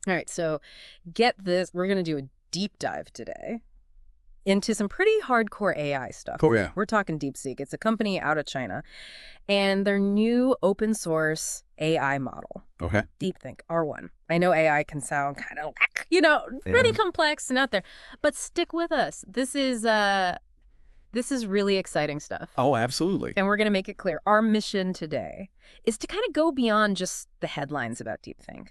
All right, so get this. We're going to do a deep dive today into some pretty hardcore AI stuff. Oh, yeah. We're talking DeepSeek. It's a company out of China, and their new open source AI model, Okay. DeepThink R1. I know AI can sound kind of, pretty Yeah. complex and out there, but stick with us. This is really exciting stuff. Oh, absolutely. And we're going to make it clear. Our mission today is to kind of go beyond just the headlines about DeepThink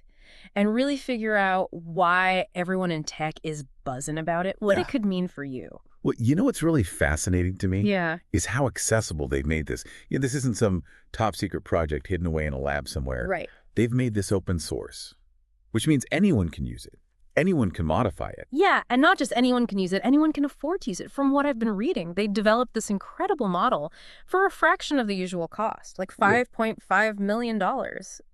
and really figure out why everyone in tech is buzzing about it, what Yeah. it could mean for you. Well, you know what's really fascinating to me? Yeah. Is how accessible they've made this. This isn't some top secret project hidden away in a lab somewhere. Right. They've made this open source, which means anyone can use it. Anyone can modify it. Yeah, and not just anyone can use it, anyone can afford to use it. From what I've been reading, they developed this incredible model for a fraction of the usual cost, like $5.5 million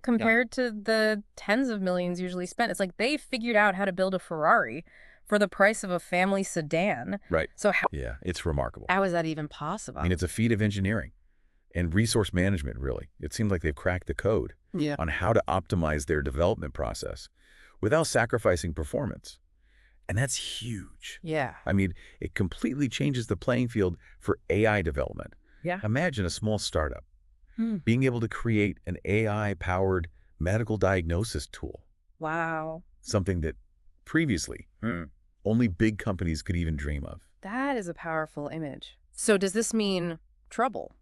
compared to the tens of millions usually spent. It's like they figured out how to build a Ferrari for the price of a family sedan. Right. So Yeah, it's remarkable. how is that even possible? I mean, it's a feat of engineering and resource management, really. It seems like they've cracked the code on how to optimize their development process without sacrificing performance. And that's huge. Yeah. I mean, it completely changes the playing field for AI development. Yeah. Imagine a small startup being able to create an AI-powered medical diagnosis tool, Wow. something that previously only big companies could even dream of. That is a powerful image. So does this mean trouble?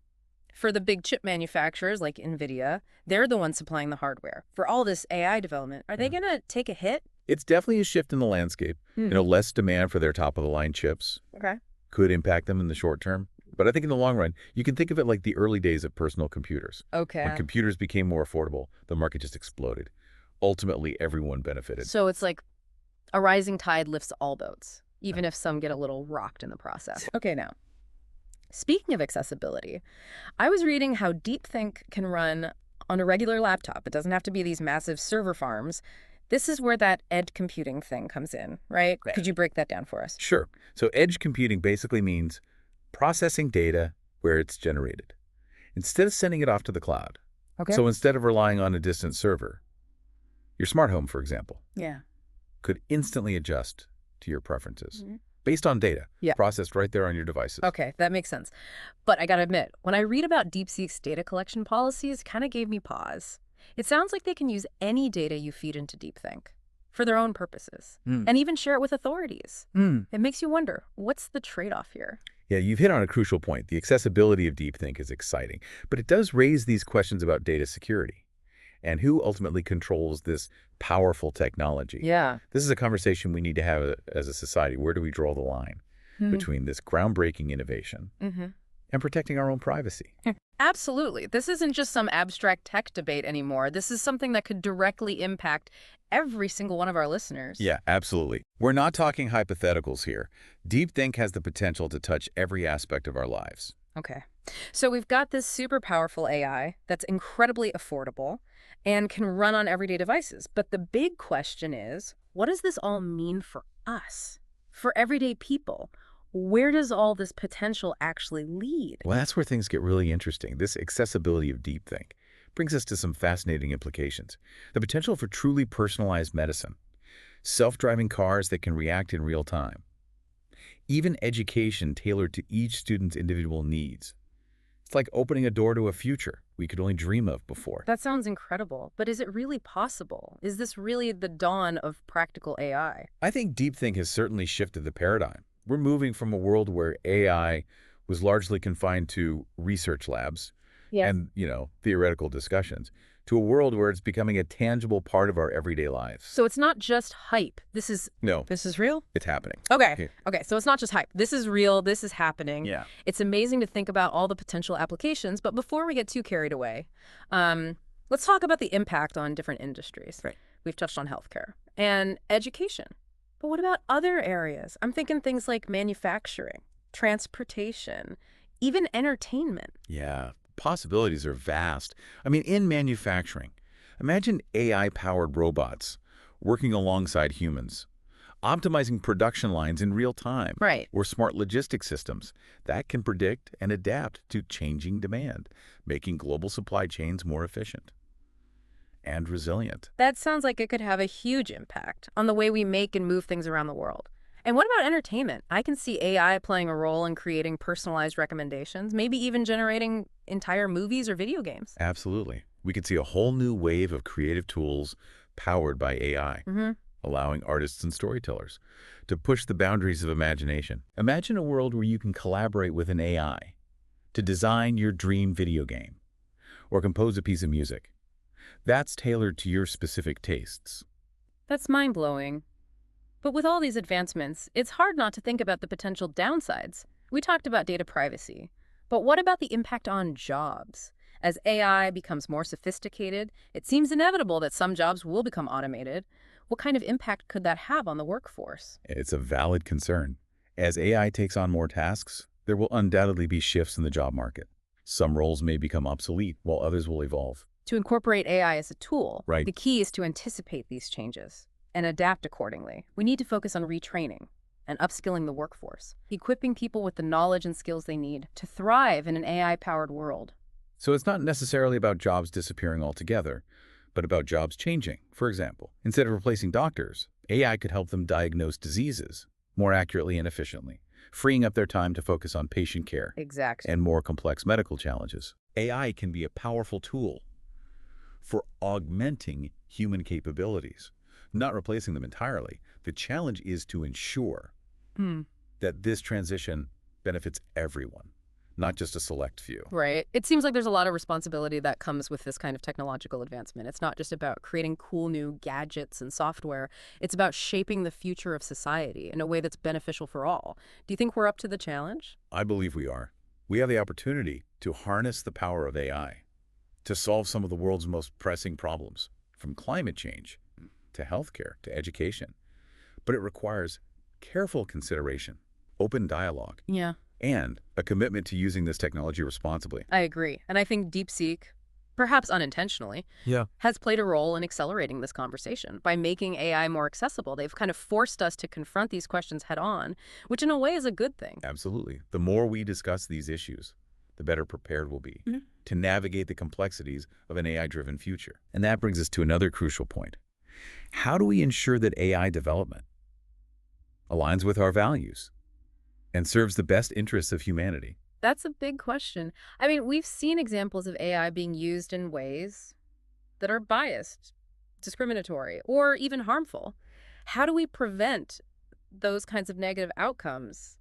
For the big chip manufacturers like NVIDIA, they're the ones supplying the hardware. For all this AI development, are they going to take a hit? It's definitely a shift in the landscape. Less demand for their top-of-the-line chips Okay. could impact them in the short term. But I think in the long run, you can think of it like the early days of personal computers. Okay. When computers became more affordable, the market just exploded. Ultimately, everyone benefited. So it's like a rising tide lifts all boats, even if some get a little rocked in the process. Okay, now, speaking of accessibility, I was reading how DeepThink can run on a regular laptop. It doesn't have to be these massive server farms. This is where that edge computing thing comes in, right? Yeah. Could you break that down for us? Sure. So edge computing basically means processing data where it's generated, instead of sending it off to the cloud. Okay. So instead of relying on a distant server, your smart home, for example, Yeah. could instantly adjust to your preferences based on data processed right there on your devices. Okay, that makes sense. But I gotta admit, when I read about DeepSeek's data collection policies, it kind of gave me pause. It sounds like they can use any data you feed into DeepThink for their own purposes and even share it with authorities. It makes you wonder, what's the trade-off here? Yeah, you've hit on a crucial point. The accessibility of DeepThink is exciting, but it does raise these questions about data security and who ultimately controls this powerful technology. Yeah. This is a conversation we need to have as a society. Where do we draw the line between this groundbreaking innovation and protecting our own privacy? Absolutely. This isn't just some abstract tech debate anymore. This is something that could directly impact every single one of our listeners. Yeah, absolutely. We're not talking hypotheticals here. DeepThink has the potential to touch every aspect of our lives. Okay. So we've got this super powerful AI that's incredibly affordable and can run on everyday devices. But the big question is, what does this all mean for us? For everyday people? Where does all this potential actually lead? Well, that's where things get really interesting. This accessibility of DeepThink brings us to some fascinating implications. The potential for truly personalized medicine, self-driving cars that can react in real time, even education tailored to each student's individual needs. It's like opening a door to a future we could only dream of before. That sounds incredible, but is it really possible? Is this really the dawn of practical AI? I think DeepThink has certainly shifted the paradigm. We're moving from a world where AI was largely confined to research labs and, theoretical discussions, to a world where it's becoming a tangible part of our everyday lives. So it's not just hype. This is real? It's happening. Okay. Okay, so it's not just hype. This is real. This is happening. Yeah. It's amazing to think about all the potential applications, but before we get too carried away, let's talk about the impact on different industries. Right. We've touched on healthcare and education. But what about other areas? I'm thinking things like manufacturing, transportation, even entertainment. Yeah, possibilities are vast. I mean, in manufacturing, imagine AI-powered robots working alongside humans, optimizing production lines in real time. Right. Or smart logistics systems that can predict and adapt to changing demand, making global supply chains more efficient. and resilient. That sounds like it could have a huge impact on the way we make and move things around the world. And what about entertainment? I can see AI playing a role in creating personalized recommendations, maybe even generating entire movies or video games. Absolutely. We could see a whole new wave of creative tools powered by AI, Mm-hmm. allowing artists and storytellers to push the boundaries of imagination. Imagine a world where you can collaborate with an AI to design your dream video game or compose a piece of music. That's tailored to your specific tastes. That's mind-blowing. But with all these advancements, it's hard not to think about the potential downsides. We talked about data privacy, but what about the impact on jobs? As AI becomes more sophisticated, it seems inevitable that some jobs will become automated. What kind of impact could that have on the workforce? It's a valid concern. As AI takes on more tasks, there will undoubtedly be shifts in the job market. Some roles may become obsolete, while others will evolve. To incorporate AI as a tool, Right. the key is to anticipate these changes and adapt accordingly. We need to focus on retraining and upskilling the workforce, equipping people with the knowledge and skills they need to thrive in an AI-powered world. So it's not necessarily about jobs disappearing altogether, but about jobs changing. For example, instead of replacing doctors, AI could help them diagnose diseases more accurately and efficiently, freeing up their time to focus on patient care Exactly. and more complex medical challenges. AI can be a powerful tool for augmenting human capabilities, not replacing them entirely. The challenge is to ensure that this transition benefits everyone, not just a select few. Right. It seems like there's a lot of responsibility that comes with this kind of technological advancement. It's not just about creating cool new gadgets and software. It's about shaping the future of society in a way that's beneficial for all. Do you think we're up to the challenge? I believe we are. We have the opportunity to harness the power of AI to solve some of the world's most pressing problems, from climate change to healthcare to education. But it requires careful consideration, open dialogue, Yeah, and a commitment to using this technology responsibly. I agree. And I think DeepSeek, perhaps unintentionally, Yeah. has played a role in accelerating this conversation. By making AI more accessible, they've kind of forced us to confront these questions head on, which in a way is a good thing. Absolutely. The more we discuss these issues, the better prepared we'll be to navigate the complexities of an AI-driven future. And that brings us to another crucial point. How do we ensure that AI development aligns with our values and serves the best interests of humanity? That's a big question. I mean, we've seen examples of AI being used in ways that are biased, discriminatory, or even harmful. How do we prevent those kinds of negative outcomes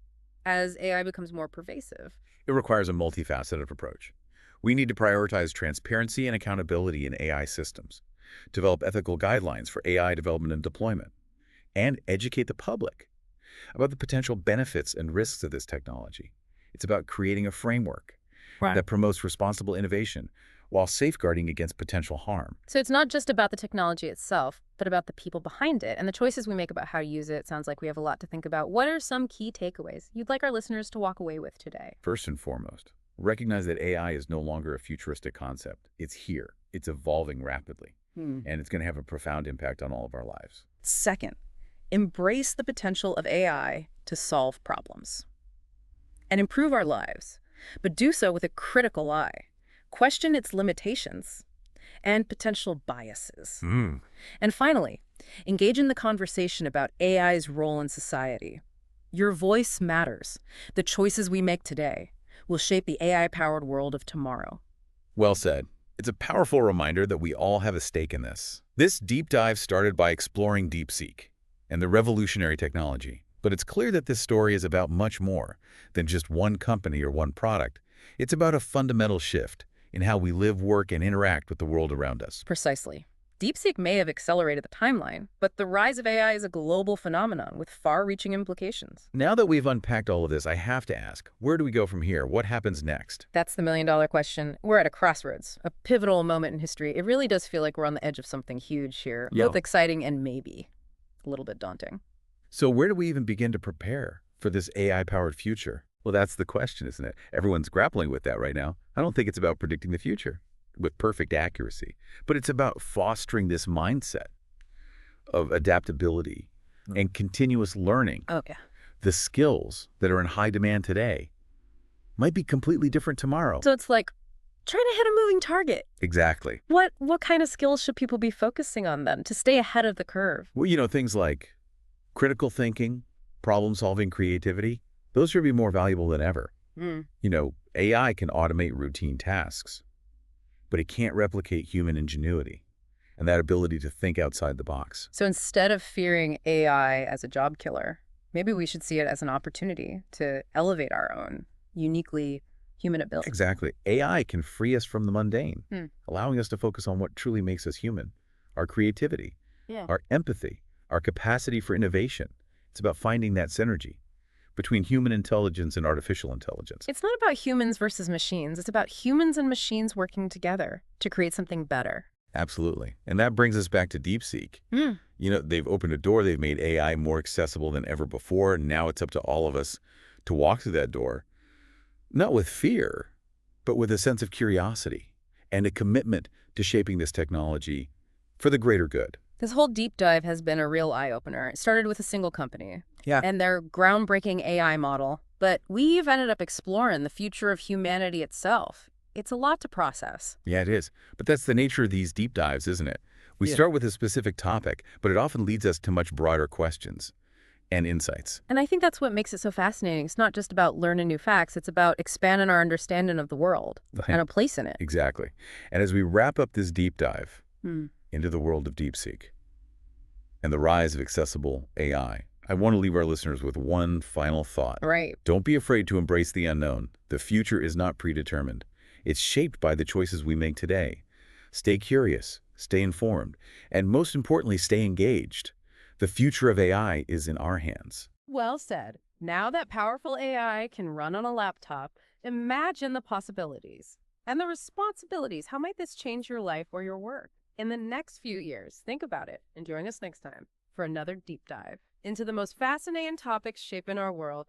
as AI becomes more pervasive? It requires a multifaceted approach. We need to prioritize transparency and accountability in AI systems, develop ethical guidelines for AI development and deployment, and educate the public about the potential benefits and risks of this technology. It's about creating a framework that promotes responsible innovation while safeguarding against potential harm. So it's not just about the technology itself, but about the people behind it and the choices we make about how to use it. Sounds like we have a lot to think about. What are some key takeaways you'd like our listeners to walk away with today? First and foremost, recognize that AI is no longer a futuristic concept. It's here. It's evolving rapidly, and it's going to have a profound impact on all of our lives. Second, embrace the potential of AI to solve problems and improve our lives, but do so with a critical eye. Question its limitations and potential biases. And finally, engage in the conversation about AI's role in society. Your voice matters. The choices we make today will shape the AI-powered world of tomorrow. Well said. It's a powerful reminder that we all have a stake in this. This deep dive started by exploring DeepSeek and the revolutionary technology. But it's clear that this story is about much more than just one company or one product. It's about a fundamental shift in how we live, work, and interact with the world around us. Precisely. DeepSeek may have accelerated the timeline, but the rise of AI is a global phenomenon with far-reaching implications. Now that we've unpacked all of this, I have to ask, where do we go from here? What happens next? That's the million-dollar question. We're at a crossroads, a pivotal moment in history. It really does feel like we're on the edge of something huge here, Yeah. both exciting and maybe a little bit daunting. So where do we even begin to prepare for this AI-powered future? Well, that's the question, isn't it? Everyone's grappling with that right now. I don't think it's about predicting the future with perfect accuracy, but it's about fostering this mindset of adaptability and continuous learning. Oh, yeah. The skills that are in high demand today might be completely different tomorrow. So it's like trying to hit a moving target. Exactly. What kind of skills should people be focusing on then to stay ahead of the curve? Well, things like critical thinking, problem-solving creativity, those should be more valuable than ever. Hmm. AI can automate routine tasks, but it can't replicate human ingenuity and that ability to think outside the box. So instead of fearing AI as a job killer, maybe we should see it as an opportunity to elevate our own uniquely human ability. Exactly. AI can free us from the mundane, Hmm. allowing us to focus on what truly makes us human, our creativity, Yeah. our empathy, our capacity for innovation. It's about finding that synergy between human intelligence and artificial intelligence. It's not about humans versus machines. It's about humans and machines working together to create something better. Absolutely. And that brings us back to DeepSeek. Hmm. They've opened a door. They've made AI more accessible than ever before. And now it's up to all of us to walk through that door, not with fear, but with a sense of curiosity and a commitment to shaping this technology for the greater good. This whole deep dive has been a real eye-opener. It started with a single company Yeah. and their groundbreaking AI model, but we've ended up exploring the future of humanity itself. It's a lot to process. Yeah, it is. But that's the nature of these deep dives, isn't it? We start with a specific topic, but it often leads us to much broader questions and insights. And I think that's what makes it so fascinating. It's not just about learning new facts. It's about expanding our understanding of the world and a place in it. Exactly. And as we wrap up this deep dive Hmm. into the world of DeepSeek and the rise of accessible AI, I want to leave our listeners with one final thought. Right. Don't be afraid to embrace the unknown. The future is not predetermined. It's shaped by the choices we make today. Stay curious, stay informed, and most importantly, stay engaged. The future of AI is in our hands. Well said. Now that powerful AI can run on a laptop, imagine the possibilities and the responsibilities. How might this change your life or your work in the next few years? Think about it and join us next time for another deep dive into the most fascinating topics shaping our world.